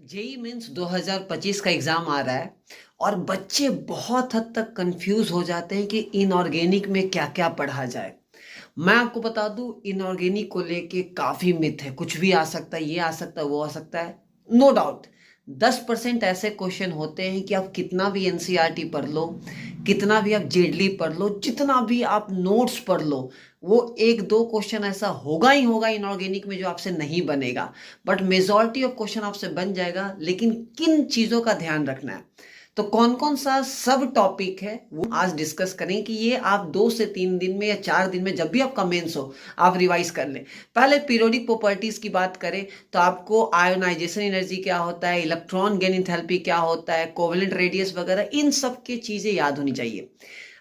JEE means 2025 का exam आ रहा है और बच्चे बहुत हद तक कंफ्यूज हो जाते हैं कि इनऑर्गेनिक में क्या क्या पढ़ा जाए। मैं आपको बता दूं, इनऑर्गेनिक को लेके काफी मिथ है। कुछ भी आ सकता है, ये आ सकता है, वो आ सकता है। नो डाउट 10% ऐसे क्वेश्चन होते हैं कि आप कितना भी एनसीईआरटी पढ़ लो, कितना भी आप जेडली पढ़ लो, जितना भी आप नोट्स पढ़ लो, वो एक दो क्वेश्चन ऐसा होगा ही होगा इनऑर्गेनिक में जो आपसे नहीं बनेगा। बट मेजॉरिटी ऑफ क्वेश्चन आपसे बन जाएगा। लेकिन किन चीजों का ध्यान रखना है, तो कौन कौन सा सब टॉपिक है, वो आज डिस्कस करें कि ये आप 2 से 3 दिन में या 4 दिन में जब भी आपका मेंस हो आप रिवाइज कर लें। पहले पीरियोडिक प्रॉपर्टीज की बात करें तो आपको आयोनाइजेशन एनर्जी क्या होता है, इलेक्ट्रॉन गेन इंथैल्पी क्या होता है, कोवेलेंट रेडियस वगैरह, इन सब की चीजें याद होनी चाहिए।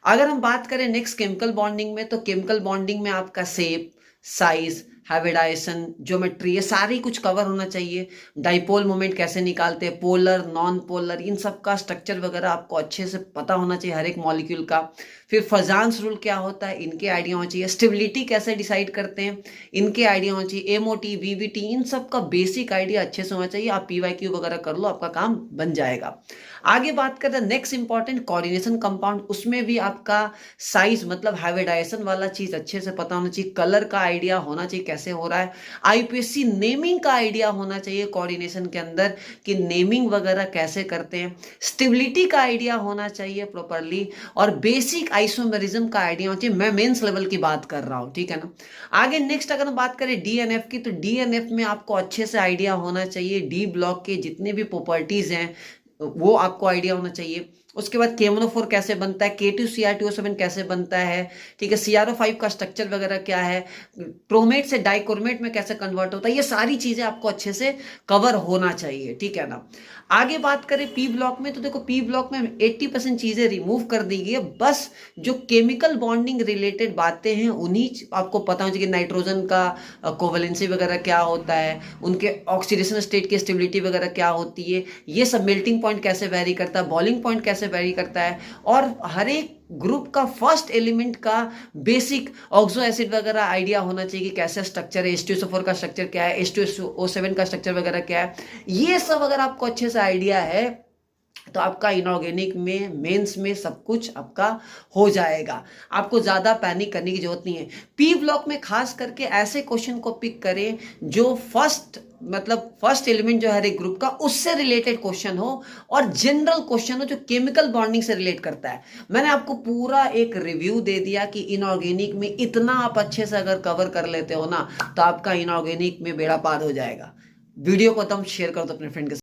अगर हम बात करें नेक्स्ट केमिकल बॉन्डिंग में, तो केमिकल बॉन्डिंग में आपका शेप, साइज, हाइब्रिडाइजेशन, ज्योमेट्री, ये सारी कुछ कवर होना चाहिए। डाइपोल मोमेंट कैसे निकालते हैं, पोलर, नॉन पोलर, इन सब का स्ट्रक्चर वगैरह आपको अच्छे से पता होना चाहिए, हर एक मॉलिक्यूल का। फिर फजान्स रूल क्या होता है, इनके आइडिया होना चाहिए। स्टेबिलिटी कैसे डिसाइड करते हैं, इनके आइडिया होना चाहिए। एमओटी, वीवीटी, इन सब का बेसिक आइडिया अच्छे से होना चाहिए। आप पीवाईक्यू वगैरह कर लो, आपका काम बन जाएगा। आगे बात करते हैं नेक्स्ट इंपॉर्टेंट कोऑर्डिनेशन कंपाउंड। उसमें भी आपका साइज मतलब हाइब्रिडाइजेशन वाला चीज अच्छे से पता होना चाहिए, कलर का आइडिया होना चाहिए कैसे हो रहा है, आईपीएससी नेमिंग का आइडिया होना चाहिए कोऑर्डिनेशन के अंदर कि नेमिंग वगैरह कैसे करते हैं, स्टेबिलिटी का आइडिया होना चाहिए प्रॉपरली, और बेसिक आइसोमेरिज्म का आइडिया होना चाहिए। मैं मेंस लेवल की बात कर रहा हूं, ठीक है ना। आगे नेक्स्ट अगर हम बात करें डीएनएफ की, तो डीएनएफ में आपको अच्छे से आइडिया होना चाहिए। डी ब्लॉक के जितने भी प्रॉपर्टीज हैं वो आपको आइडिया होना चाहिए। उसके बाद केमोनोफोर कैसे बनता है, K2CR2O7 कैसे बनता है, ठीक है, CrO5 का स्ट्रक्चर वगैरह क्या है, क्रोमेट से डाइक्रोमेट में कैसे कन्वर्ट होता है, ये सारी चीजें आपको अच्छे से कवर होना चाहिए, ठीक है ना। आगे बात करें पी ब्लॉक में, तो देखो पी ब्लॉक में 80% चीजें रिमूव कर दी गई है। बस जो केमिकल बॉन्डिंग रिलेटेड बातें हैं उन्हीं आपको पता होना चाहिए कि नाइट्रोजन का कोवेलेंसी वगैरह क्या होता है, उनके ऑक्सीडेशन स्टेट की स्टेबिलिटी वगैरह क्या होती है, ये सब मेल्टिंग पॉइंट कैसे वेरी करता है, बॉइलिंग पॉइंट कैसे वेरी करता है, और हर एक ग्रुप का फर्स्ट एलिमेंट का बेसिक ऑक्सो एसिड वगैरह आइडिया होना चाहिए कि कैसे स्ट्रक्चर है, H2SO4 का स्ट्रक्चर क्या है, H2SO7 का स्ट्रक्चर वगैरह क्या है। ये सब अगर आपको अच्छे से आइडिया है तो आपका इनऑर्गेनिक में मेंस में सब कुछ आपका हो जाएगा। आपको ज्यादा पैनिक करने की जरूरत नहीं है। पी ब्लॉक में खास करके ऐसे क्वेश्चन को पिक करें जो फर्स्ट एलिमेंट जो है हर एक ग्रुप का उससे रिलेटेड क्वेश्चन हो, और जनरल क्वेश्चन हो जो केमिकल बॉन्डिंग से रिलेट करता है। मैंने आपको पूरा एक रिव्यू दे दिया कि इनऑर्गेनिक में इतना आप अच्छे से अगर कवर कर लेते हो ना, तो आपका इनऑर्गेनिक में बेड़ा पार हो जाएगा। वीडियो को तुम शेयर कर दो अपने फ्रेंड के साथ।